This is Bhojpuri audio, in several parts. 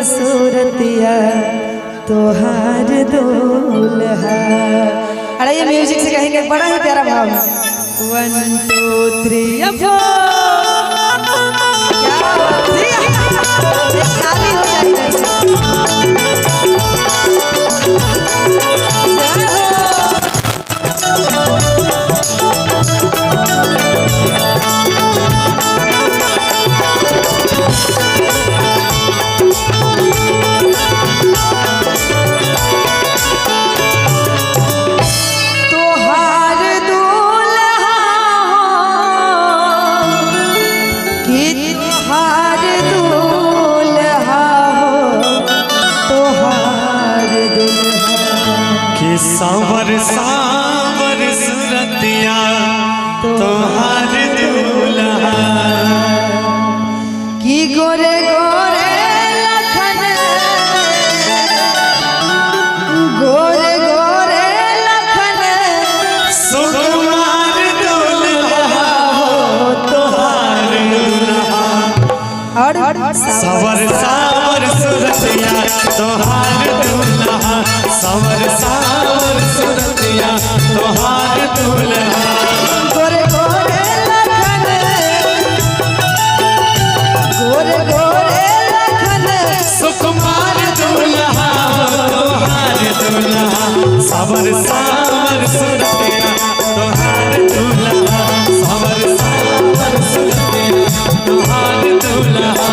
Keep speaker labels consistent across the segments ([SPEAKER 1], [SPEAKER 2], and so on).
[SPEAKER 1] सूरतिया तोहार दूल्हा। अरे ये म्यूजिक से कहेंगे बड़ा ही प्यारा भाव। 1 2 3 खाली हो जाएगा।
[SPEAKER 2] सावर सावर सूरतिया तोहार दूल्हा
[SPEAKER 1] की गोरे गोरे लखन गोरे गोरे लखन
[SPEAKER 2] सुकुमार दूल्हा हो तोहार दूल्हा।
[SPEAKER 1] और
[SPEAKER 2] सावर सावर सूरतिया तोहार दूल्हा सावर सावर सूरतिया तोहार दूल्हा।
[SPEAKER 1] गोरे गोरे लखन गोरे गोरे लखन
[SPEAKER 2] सुकुमार दूल्हा तोहार दूल्हा सावर सावर सूरतिया तोहार दूल्हा सावर सावर सूरतिया तोहार दूल्हा।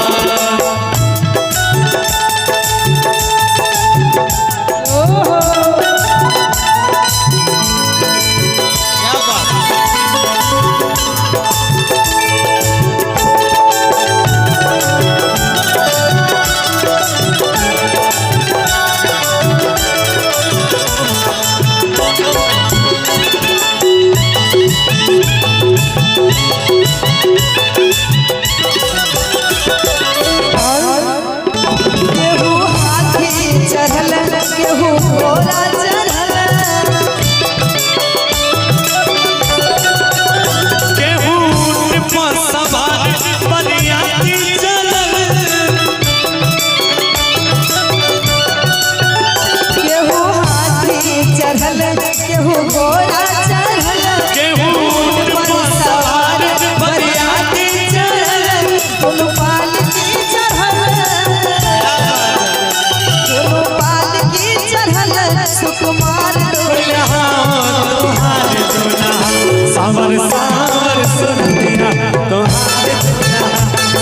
[SPEAKER 1] केहू हाथी चढ़ल केहू घोड़ा चढ़ल
[SPEAKER 2] केहू ऊँट पर सवार बरियाती चलल
[SPEAKER 1] केहू हाथी चढ़ल केहू घोड़ा चढ़ल
[SPEAKER 2] केहू ऊँट पर सवार बरियाती चलल
[SPEAKER 1] कोनो पालकी चढ़ल कोनो पालकी चढ़ल सुकुमार
[SPEAKER 2] दूल्हा तोहार दूल्हा सावर सावर सूरतिया तोहार दूल्हा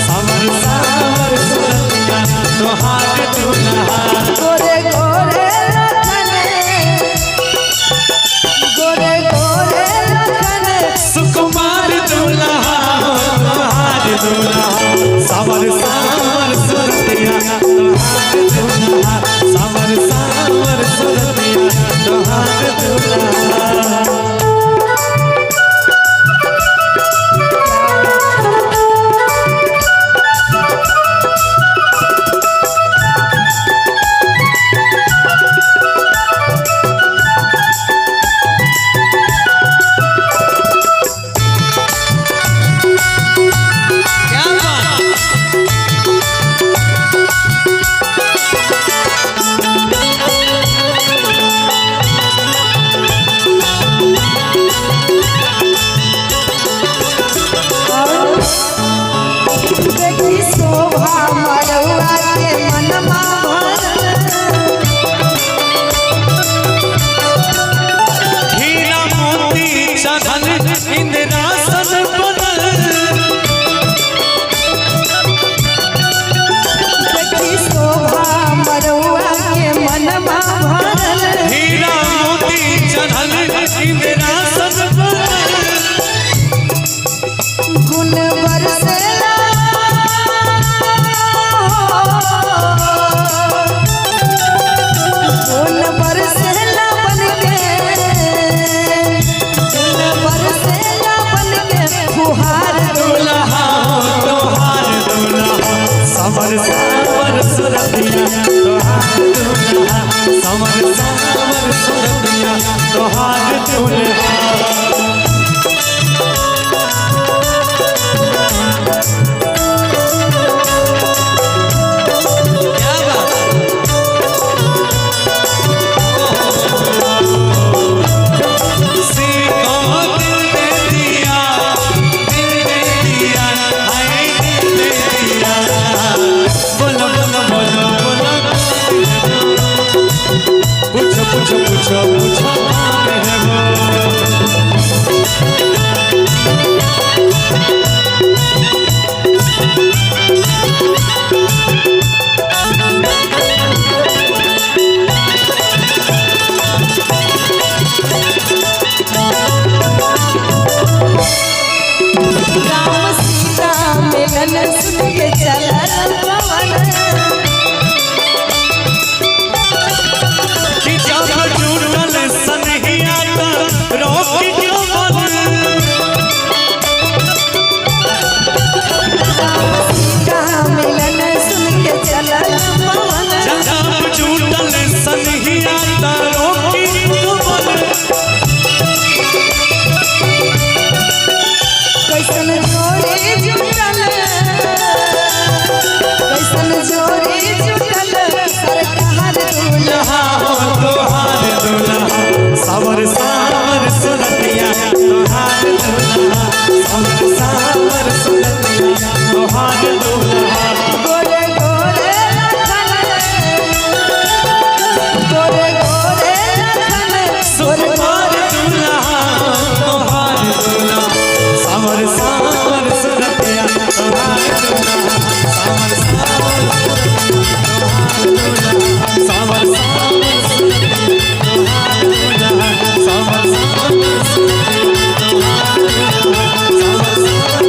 [SPEAKER 2] सावर सावर सूरतिया तोहार दूल्हा।
[SPEAKER 1] गोरे गोरे लखन गोरे गोरे लखन
[SPEAKER 2] सुकुमार दूल्हा तोहार दूल्हा सावर सावर सूरतिया तोहार दूल्हा सावर सावर सूरतिया तोहार दूल्हा।
[SPEAKER 1] देखी शोभा मरवा के मनमा
[SPEAKER 2] हीरा मोती चढ़ल इंद्रासन बनल
[SPEAKER 1] देखी शोभा मरवा के मनमा भरल
[SPEAKER 2] हीरा मोती चढ़ल इंद्रासन बनल
[SPEAKER 1] गुण बरसेला गुण बरसेला बनके गुण बरसेला बनके फुहार
[SPEAKER 2] दूल्हा तोहार दूल्हा सावर सावर सूरतिया तोहार दूल्हा सावर सावर सूरतिया तोहार दूल्हा। क्या बात जो मुझे है वो
[SPEAKER 1] राम सीता मिलन सुन के चला पवन
[SPEAKER 2] कि जब जुटल सनहिया त रोकी जो मन
[SPEAKER 1] सीता मिलन सुन के चला पवन
[SPEAKER 2] जब जुटल सनहिया त रोकी जो मन
[SPEAKER 1] कैसन जोड़ी जुटल कैसन जोड़ी जुटल सरकार दूल्हा
[SPEAKER 2] तोहार दुल्हा सावर सावर सुरतिया तोहार दुल्हा सावर सावर सुरतिया तोहार दुल्हा
[SPEAKER 1] गोरे गोरे गोरे गोरे
[SPEAKER 2] तोहार दुल्हा तोहार दुल्हा सावर सावर सुरतिया तोहार दुल्हा सावर सावर तोहार दुल्हा सावर सावर तोहार दुल्हा सावर सावर तोहार दुल्हा सावर सावर